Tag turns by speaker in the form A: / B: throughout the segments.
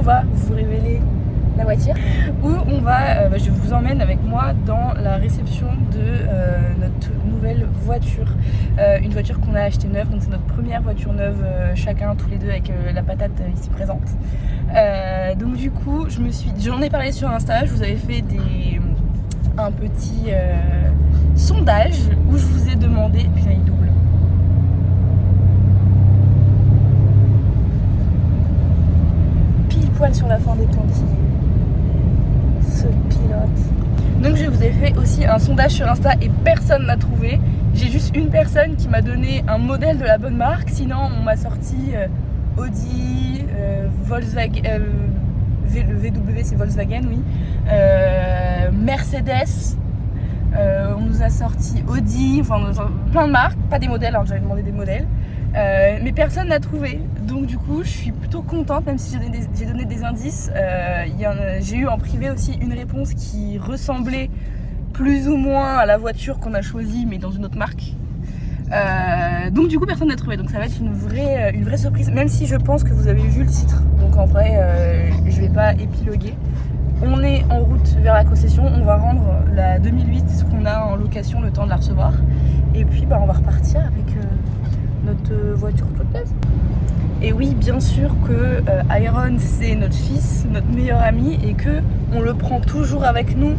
A: va vous révéler la voiture, où on va, je vous emmène avec moi dans la réception de notre nouvelle voiture, une voiture qu'on a achetée neuve, donc c'est notre première voiture neuve chacun, tous les deux, avec la patate ici présente. Donc du coup, j'en ai parlé sur Insta, je vous avais fait un petit sondage où je vous ai demandé, putain il double. Pile poil sur la fin des Tontilles. Ce pilote. Donc je vous ai fait aussi un sondage sur Insta et personne n'a trouvé. J'ai juste une personne qui m'a donné un modèle de la bonne marque. Sinon on m'a sorti Audi, Volkswagen, le VW c'est Volkswagen oui, Mercedes, on nous a sorti Audi, enfin plein de marques, pas des modèles alors que j'avais demandé des modèles. Mais personne n'a trouvé, donc du coup je suis plutôt contente, même si j'ai donné des indices. J'ai eu en privé aussi une réponse qui ressemblait plus ou moins à la voiture qu'on a choisie mais dans une autre marque. Donc du coup personne n'a trouvé, donc ça va être une vraie surprise, même si je pense que vous avez vu le titre, donc en vrai je vais pas épiloguer. On est en route vers la concession, on va rendre la 2008 qu'on a en location le temps de la recevoir, et puis on va repartir avec notre voiture toute neuve. Et oui, bien sûr que Iron c'est notre fils, notre meilleur ami, et que on le prend toujours avec nous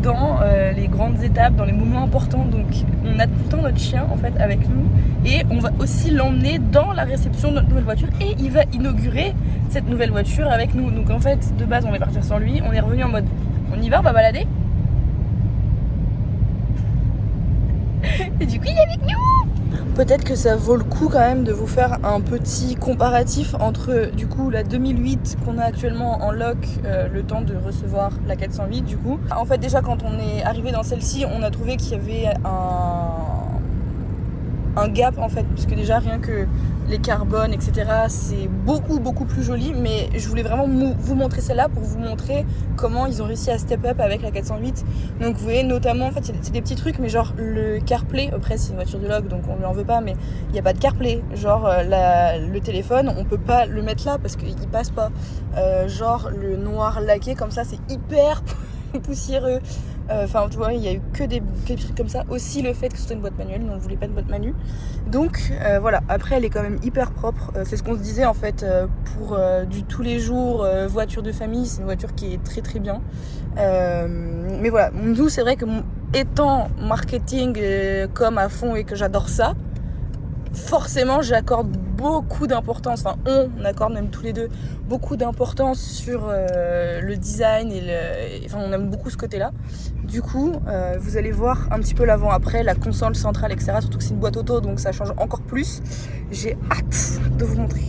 A: dans les grandes étapes, dans les moments importants. Donc on a tout le temps notre chien en fait avec nous, et on va aussi l'emmener dans la réception de notre nouvelle voiture, et il va inaugurer cette nouvelle voiture avec nous. Donc en fait de base on va partir sans lui, on est revenu en mode on y va, on va balader. Et du coup il est avec nous. Peut-être que ça vaut le coup quand même de vous faire un petit comparatif entre du coup la 2008 qu'on a actuellement en loc, le temps de recevoir la 408 du coup. En fait déjà quand on est arrivé dans celle-ci, on a trouvé qu'il y avait un gap en fait, puisque déjà rien que les carbones etc c'est beaucoup plus joli, mais je voulais vraiment vous montrer celle-là pour vous montrer comment ils ont réussi à step up avec la 408. Donc vous voyez notamment en fait c'est des petits trucs, mais genre le CarPlay, après c'est une voiture de log donc on lui en veut pas, mais il n'y a pas de CarPlay, genre le téléphone on peut pas le mettre là parce qu'il passe pas, genre le noir laqué comme ça c'est hyper poussiéreux. Enfin tu vois il y a eu que des trucs comme ça, aussi le fait que ce soit une boîte manuelle, mais on voulait pas de boîte manuelle, donc voilà. Après elle est quand même hyper propre, c'est ce qu'on se disait en fait, pour du tous les jours, voiture de famille, c'est une voiture qui est très bien, mais voilà, nous c'est vrai que étant marketing com à fond et que j'adore ça, forcément j'accorde beaucoup d'importance, enfin on accorde même tous les deux beaucoup d'importance sur le design enfin on aime beaucoup ce côté là. Du coup vous allez voir un petit peu l'avant-après, la console centrale etc, surtout que c'est une boîte auto donc ça change encore plus. J'ai hâte de vous montrer.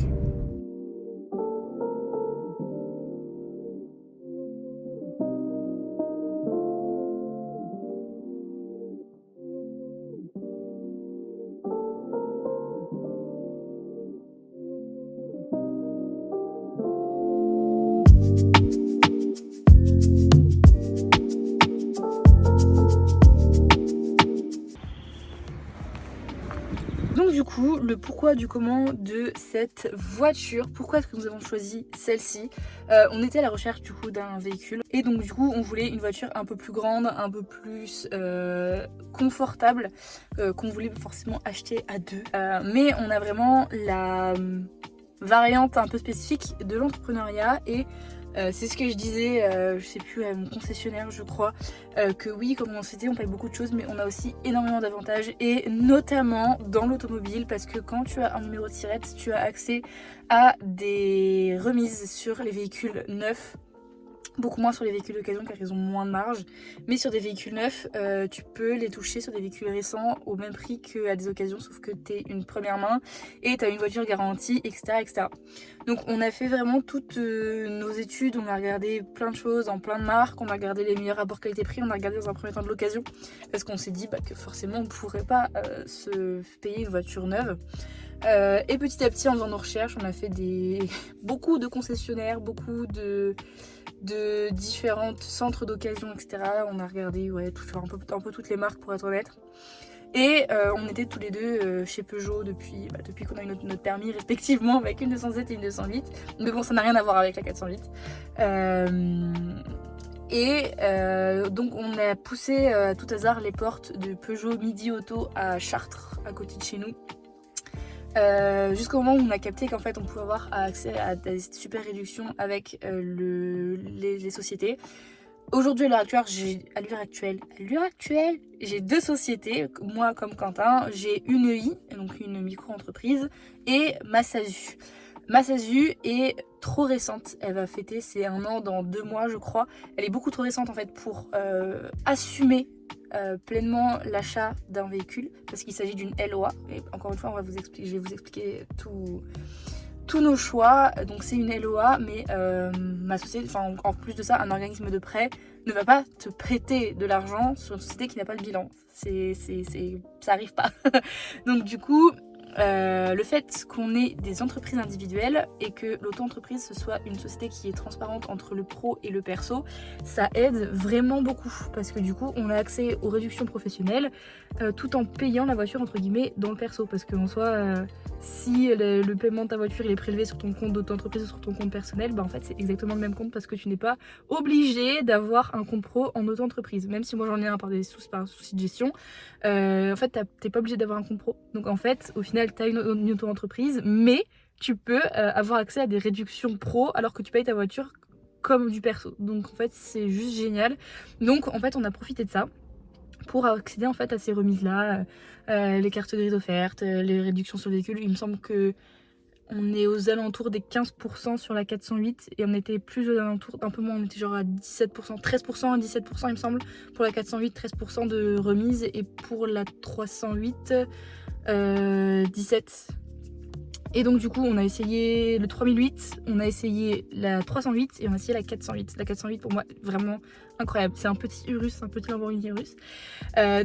A: Donc du coup, le pourquoi du comment de cette voiture, pourquoi est-ce que nous avons choisi celle-ci, on était à la recherche du coup d'un véhicule, et donc du coup on voulait une voiture un peu plus grande, un peu plus confortable, qu'on voulait forcément acheter à deux, mais on a vraiment la variante un peu spécifique de l'entrepreneuriat, et c'est ce que je disais, je sais plus, à mon concessionnaire je crois, que oui, comme on s'était dit, on paye beaucoup de choses, mais on a aussi énormément d'avantages, et notamment dans l'automobile, parce que quand tu as un numéro de SIRET, tu as accès à des remises sur les véhicules neufs, beaucoup moins sur les véhicules d'occasion car ils ont moins de marge, mais sur des véhicules neufs tu peux les toucher sur des véhicules récents au même prix qu'à des occasions, sauf que t'es une première main et t'as une voiture garantie etc. Donc on a fait vraiment toutes nos études, on a regardé plein de choses dans plein de marques, on a regardé les meilleurs rapports qualité-prix, on a regardé dans un premier temps de l'occasion, parce qu'on s'est dit que forcément on ne pourrait pas se payer une voiture neuve. Et petit à petit en faisant nos recherches, on a fait beaucoup de concessionnaires, beaucoup de différents centres d'occasion etc. On a regardé un peu toutes les marques pour être honnête, Et on était tous les deux chez Peugeot depuis qu'on a eu notre permis respectivement, avec une 207 et une 208. Mais bon, ça n'a rien à voir avec la 408. Donc on a poussé à tout hasard les portes de Peugeot Midi Auto à Chartres, à côté de chez nous. Jusqu'au moment où on a capté qu'en fait on pouvait avoir accès à des super réductions avec les sociétés. Aujourd'hui, à l'heure actuelle, j'ai 2 sociétés, moi comme Quentin. J'ai une EI, donc une micro-entreprise, et ma SASU. Ma SASU est trop récente, elle va fêter ses 1 an dans 2 mois je crois. Elle est beaucoup trop récente en fait pour assumer pleinement l'achat d'un véhicule, parce qu'il s'agit d'une LOA. Et encore une fois, je vais vous expliquer tous nos choix. Donc c'est une LOA, mais ma société, en plus de ça, un organisme de prêt ne va pas te prêter de l'argent sur une société qui n'a pas de bilan. Ça arrive pas. Donc du coup, le fait qu'on ait des entreprises individuelles et que l'auto-entreprise ce soit une société qui est transparente entre le pro et le perso, ça aide vraiment beaucoup, parce que du coup on a accès aux réductions professionnelles tout en payant la voiture entre guillemets dans le perso, parce qu'en soi si le paiement de ta voiture il est prélevé sur ton compte d'auto-entreprise ou sur ton compte personnel, bah en fait c'est exactement le même compte, parce que tu n'es pas obligé d'avoir un compte pro en auto-entreprise. Même si moi j'en ai un par souci de gestion, en fait t'es pas obligé d'avoir un compte pro. Donc en fait au final t'as une auto-entreprise, mais tu peux avoir accès à des réductions pro alors que tu payes ta voiture comme du perso. Donc en fait c'est juste génial. Donc en fait on a profité de ça pour accéder en fait à ces remises là, les cartes grises offertes, les réductions sur le véhicule. Il me semble que on est aux alentours des 15% sur la 408 et on était plus aux alentours, un peu moins, on était genre à 17%, 13% à 17% il me semble pour la 408, 13% de remise, et pour la 308 17. Et donc du coup on a essayé le 3008, on a essayé la 308 et on a essayé la 408. La 408 pour moi vraiment incroyable, c'est un petit Urus, un petit Lamborghini Urus.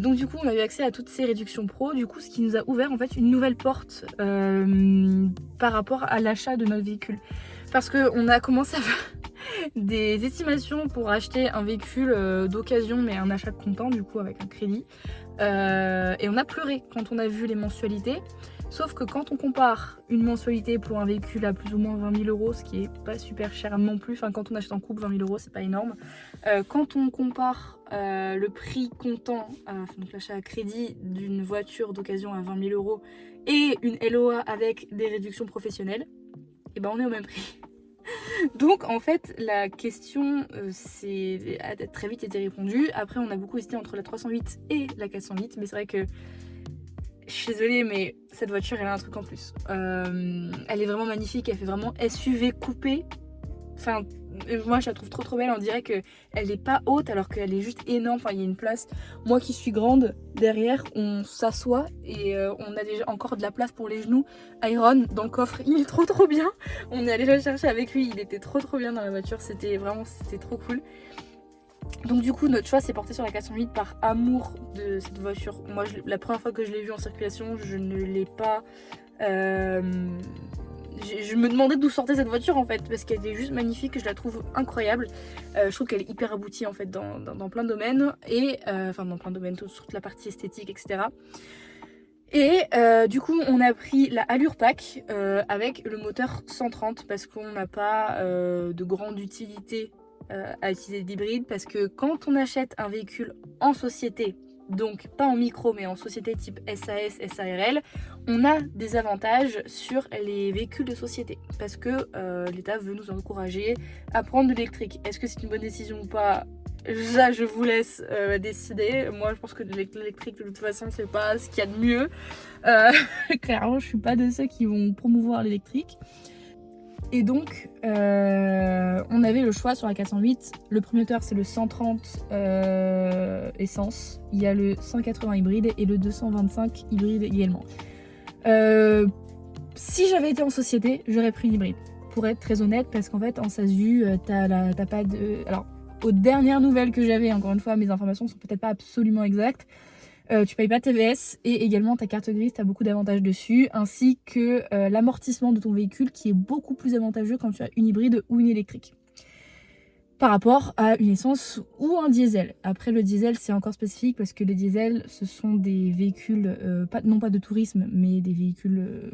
A: Donc du coup on a eu accès à toutes ces réductions pro, du coup ce qui nous a ouvert en fait une nouvelle porte par rapport à l'achat de notre véhicule. Parce qu'on a commencé à faire des estimations pour acheter un véhicule d'occasion, mais un achat comptant du coup avec un crédit. Et on a pleuré quand on a vu les mensualités. Sauf que quand on compare une mensualité pour un véhicule à plus ou moins 20 000 euros, ce qui est pas super cher non plus, enfin quand on achète en couple 20 000 euros c'est pas énorme. Quand on compare le prix comptant, donc l'achat à crédit d'une voiture d'occasion à 20 000 euros et une LOA avec des réductions professionnelles, et ben on est au même prix. Donc en fait la question a très vite été répondue. Après on a beaucoup hésité entre la 308 et la 408, mais c'est vrai que je suis désolée mais cette voiture elle a un truc en plus. Elle est vraiment magnifique, elle fait vraiment SUV coupé. Enfin moi je la trouve trop belle, on dirait qu'elle est pas haute alors qu'elle est juste énorme, enfin il y a une place. Moi qui suis grande, derrière on s'assoit et on a déjà encore de la place pour les genoux. Iron dans le coffre, il est trop bien. On est allé le chercher avec lui, il était trop bien dans la voiture, c'était trop cool. Donc du coup notre choix s'est porté sur la 408 par amour de cette voiture. Moi la première fois que je l'ai vue en circulation, je ne l'ai pas... Je me demandais d'où sortait cette voiture en fait, parce qu'elle était juste magnifique, je la trouve incroyable. Je trouve qu'elle est hyper aboutie en fait dans plein de domaines, et enfin dans plein de domaines, toute la partie esthétique, etc. Et du coup on a pris la Allure Pack avec le moteur 130, parce qu'on n'a pas de grande utilité à utiliser d'hybride, parce que quand on achète un véhicule en société, donc pas en micro mais en société type SAS, SARL, on a des avantages sur les véhicules de société, parce que l'État veut nous encourager à prendre de l'électrique. Est-ce que c'est une bonne décision ou pas? Ça, je vous laisse décider. Moi, je pense que l'électrique, de toute façon, c'est pas ce qu'il y a de mieux. Clairement, je suis pas de ceux qui vont promouvoir l'électrique. Et donc, on avait le choix sur la 408. Le premier moteur, c'est le 130 essence. Il y a le 180 hybride et le 225 hybride également. Si j'avais été en société, j'aurais pris une hybride. Pour être très honnête, parce qu'en fait, en SASU, t'as pas de... Alors, aux dernières nouvelles que j'avais, encore une fois, mes informations sont peut-être pas absolument exactes. Tu payes pas TVS, et également ta carte grise, tu as beaucoup d'avantages dessus, ainsi que l'amortissement de ton véhicule qui est beaucoup plus avantageux quand tu as une hybride ou une électrique. par rapport à une essence ou un diesel. Après le diesel c'est encore spécifique parce que les diesels ce sont des véhicules, non pas de tourisme mais des véhicules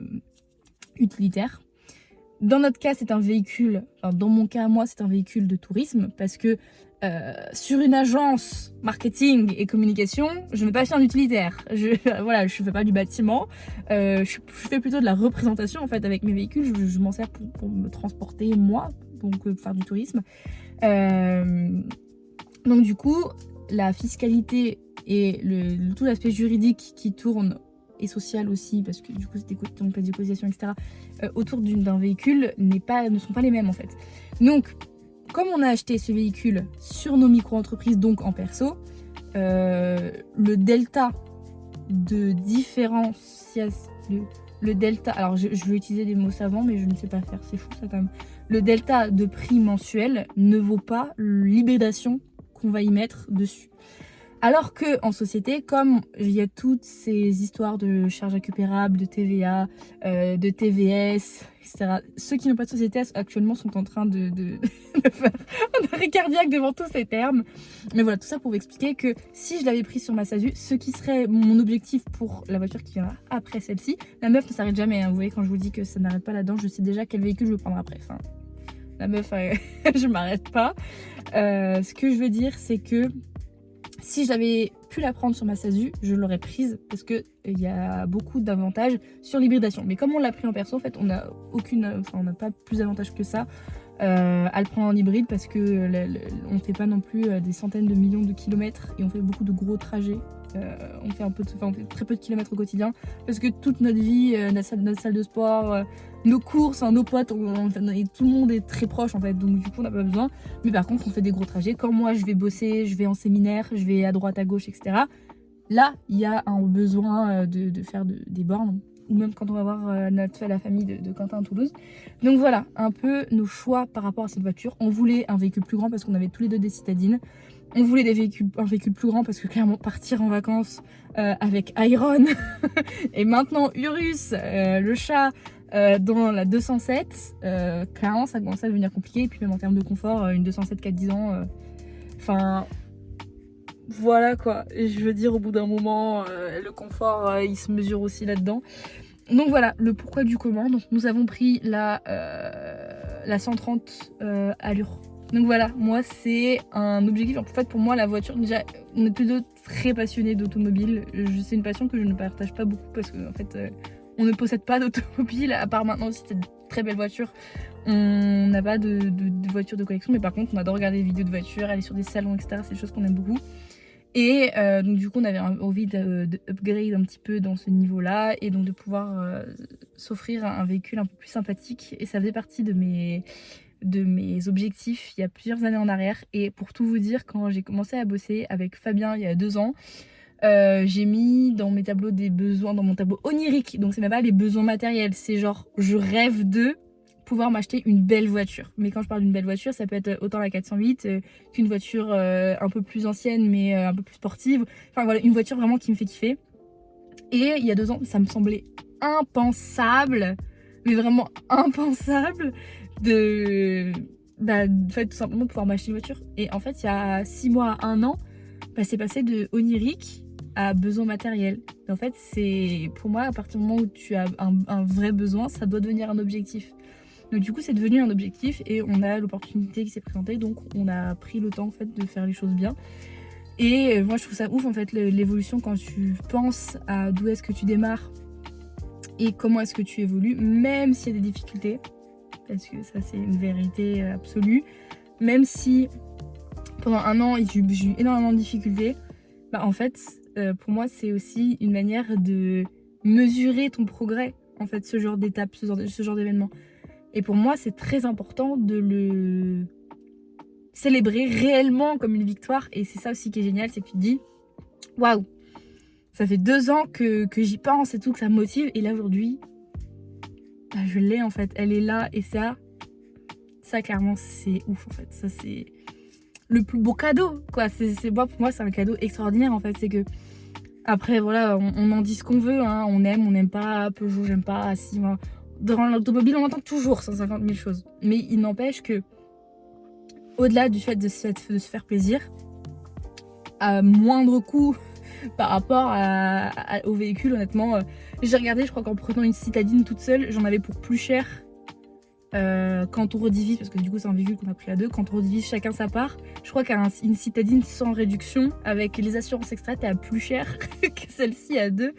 A: utilitaires. Dans notre cas c'est un véhicule, enfin dans mon cas moi c'est un véhicule de tourisme parce que sur une agence marketing et communication, je ne vais pas acheter un utilitaire. Voilà, je fais pas du bâtiment. Je fais plutôt de la représentation en fait avec mes véhicules. Je m'en sers pour me transporter moi, donc faire du tourisme. Donc du coup, la fiscalité et tout l'aspect juridique qui tourne et social aussi, parce que du coup on paie des cotisations, etc. Autour d'un véhicule ne sont pas les mêmes en fait. Donc comme on a acheté ce véhicule sur nos micro-entreprises, donc en perso, le delta de différenciation, le delta, alors je vais utiliser des mots savants mais je ne sais pas faire, c'est fou ça quand même. Le delta de prix mensuel ne vaut pas l'hybridation qu'on va y mettre dessus. Alors que en société, comme il y a toutes ces histoires de charges récupérables, de TVA, de TVS, etc. Ceux qui n'ont pas de société actuellement sont en train de faire un arrêt cardiaque devant tous ces termes. Mais voilà, tout ça pour vous expliquer que si je l'avais pris sur ma SASU, ce qui serait mon objectif pour la voiture qui viendra après celle-ci, la meuf ne s'arrête jamais. Hein. Vous voyez, quand je vous dis que ça n'arrête pas là-dedans, je sais déjà quel véhicule je vais prendre après. Enfin, la meuf, je m'arrête pas. Ce que je veux dire, c'est que si j'avais pu la prendre sur ma SASU, je l'aurais prise parce qu'il y a beaucoup d'avantages sur l'hybridation. Mais comme on l'a pris en perso, en fait, on n'a pas plus d'avantages que ça à le prendre en hybride parce que on ne fait pas non plus des centaines de millions de kilomètres et on fait beaucoup de gros trajets. On fait très peu de kilomètres au quotidien parce que toute notre vie, notre salle de sport, nos courses, nos potes, et tout le monde est très proche en fait, donc du coup on n'a pas besoin. Mais par contre on fait des gros trajets. Quand moi je vais bosser, je vais en séminaire, je vais à droite à gauche, etc. Là il y a un besoin de faire des bornes, ou même quand on va voir la famille de Quentin à Toulouse. Donc voilà un peu nos choix par rapport à cette voiture. On voulait un véhicule plus grand parce qu'on avait tous les deux des citadines. On voulait un véhicule plus grand parce que clairement partir en vacances avec Iron et maintenant Urus, le chat, dans la 207, clairement ça commence à devenir compliqué. Et puis même en termes de confort, une 207 4-10 ans, enfin voilà quoi. Et je veux dire au bout d'un moment, le confort il se mesure aussi là-dedans. Donc voilà le pourquoi du comment. Donc nous avons pris la 130 allure. Donc voilà, moi c'est un objectif. En fait pour moi la voiture, déjà on est tous deux très passionnés d'automobile. C'est une passion que je ne partage pas beaucoup parce que en fait on ne possède pas d'automobile, à part maintenant aussi cette très belle voiture. On n'a pas de voiture de collection, mais par contre on adore regarder des vidéos de voitures, aller sur des salons, etc. C'est des choses qu'on aime beaucoup. Et donc du coup on avait envie de upgrade un petit peu dans ce niveau là et donc de pouvoir s'offrir un véhicule un peu plus sympathique. Et ça faisait partie de mes objectifs il y a plusieurs années en arrière. Et pour tout vous dire, quand j'ai commencé à bosser avec Fabien il y a 2 ans, j'ai mis dans mes tableaux des besoins, dans mon tableau onirique, donc c'est même pas les besoins matériels, c'est genre je rêve de pouvoir m'acheter une belle voiture. Mais quand je parle d'une belle voiture, ça peut être autant la 408 qu'une voiture un peu plus ancienne mais un peu plus sportive. Enfin voilà, une voiture vraiment qui me fait kiffer. Et il y a 2 ans, ça me semblait impensable, mais vraiment impensable de fait, tout simplement pouvoir m'acheter une voiture. Et en fait il y a 6 mois à 1 an, c'est passé de onirique à besoin matériel. En fait c'est pour moi à partir du moment où tu as un vrai besoin, ça doit devenir un objectif. Donc du coup c'est devenu un objectif et on a l'opportunité qui s'est présentée, donc on a pris le temps en fait de faire les choses bien. Et moi je trouve ça ouf en fait l'évolution quand tu penses à d'où est-ce que tu démarres et comment est-ce que tu évolues, même s'il y a des difficultés, parce que ça c'est une vérité absolue. Même si pendant 1 an j'ai eu énormément de difficultés, bah en fait pour moi c'est aussi une manière de mesurer ton progrès, en fait ce genre d'étape, ce genre d'événement. Et pour moi c'est très important de le célébrer réellement comme une victoire. Et c'est ça aussi qui est génial, c'est que tu te dis waouh, ça fait 2 ans que j'y pense et tout, que ça me motive, et là aujourd'hui bah, je l'ai en fait, elle est là. Et ça clairement c'est ouf en fait, ça c'est le plus beau cadeau quoi. Pour moi c'est un cadeau extraordinaire en fait. C'est que après voilà, on en dit ce qu'on veut hein. On n'aime pas Peugeot, j'aime pas, si dans l'automobile on entend toujours 150 000 choses, mais il n'empêche que au-delà du fait de se faire plaisir, à moindre coût par rapport au véhicule, honnêtement. J'ai regardé, je crois qu'en prenant une citadine toute seule, j'en avais pour plus cher quand on redivise, parce que du coup c'est un véhicule qu'on a pris à deux, quand on redivise chacun sa part, je crois qu'une citadine sans réduction, avec les assurances extra, t'es à plus cher que celle-ci à deux.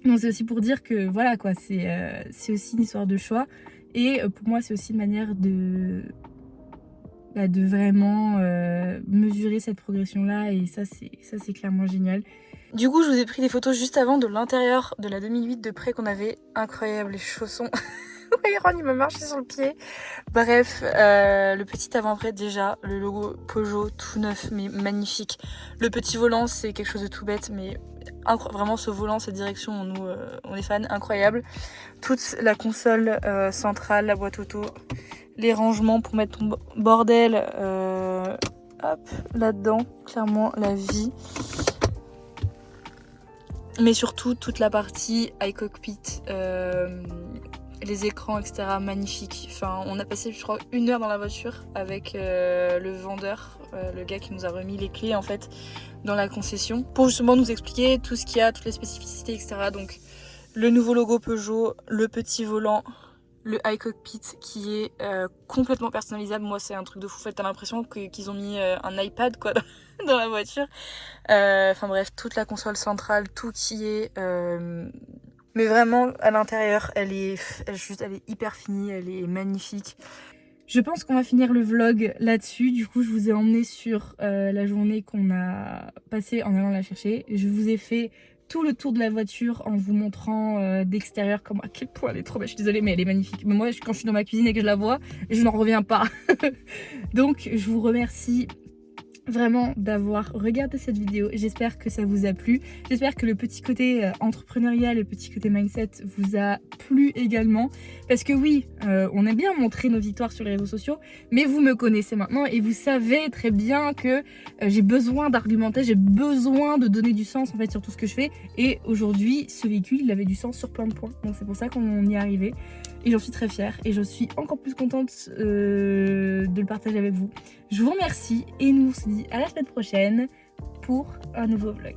A: Donc c'est aussi pour dire que voilà quoi, c'est aussi une histoire de choix. Et pour moi c'est aussi une manière de vraiment mesurer cette progression là, et ça c'est clairement génial. Du coup je vous ai pris des photos juste avant de l'intérieur de la 2008 de près qu'on avait. Incroyable, les chaussons. Ron il m'a marché sur le pied. Bref, le petit avant-après déjà, le logo Peugeot tout neuf mais magnifique. Le petit volant c'est quelque chose de tout bête mais vraiment ce volant, cette direction, nous on est fan, incroyable. Toute la console centrale, la boîte auto, les rangements pour mettre ton bordel hop, là-dedans, clairement la vie. Mais surtout toute la partie iCockpit, les écrans, etc. magnifiques. Enfin, on a passé, je crois, 1 heure dans la voiture avec le vendeur, le gars qui nous a remis les clés en fait dans la concession, pour justement nous expliquer tout ce qu'il y a, toutes les spécificités, etc. Donc le nouveau logo Peugeot, le petit volant, le iCockpit qui est complètement personnalisable. Moi c'est un truc de fou, en fait, t'as l'impression qu'ils ont mis un iPad quoi dans la voiture. Enfin bref, toute la console centrale, tout qui est... Mais vraiment, à l'intérieur, elle est hyper finie, elle est magnifique. Je pense qu'on va finir le vlog là-dessus. Du coup, je vous ai emmené sur la journée qu'on a passée en allant la chercher. Je vous ai fait tout le tour de la voiture en vous montrant d'extérieur à quel point elle est trop belle. Je suis désolée, mais elle est magnifique. Mais moi, quand je suis dans ma cuisine et que je la vois, je n'en reviens pas. Donc, je vous remercie vraiment d'avoir regardé cette vidéo. J'espère que ça vous a plu. J'espère que le petit côté entrepreneurial, le petit côté mindset vous a plu également. Parce que oui, on aime bien montrer nos victoires sur les réseaux sociaux, mais vous me connaissez maintenant et vous savez très bien que j'ai besoin d'argumenter, j'ai besoin de donner du sens en fait sur tout ce que je fais. Et aujourd'hui, ce véhicule, il avait du sens sur plein de points. Donc c'est pour ça qu'on y est arrivé. Et j'en suis très fière et je suis encore plus contente de le partager avec vous. Je vous remercie et nous on se dit à la semaine prochaine pour un nouveau vlog.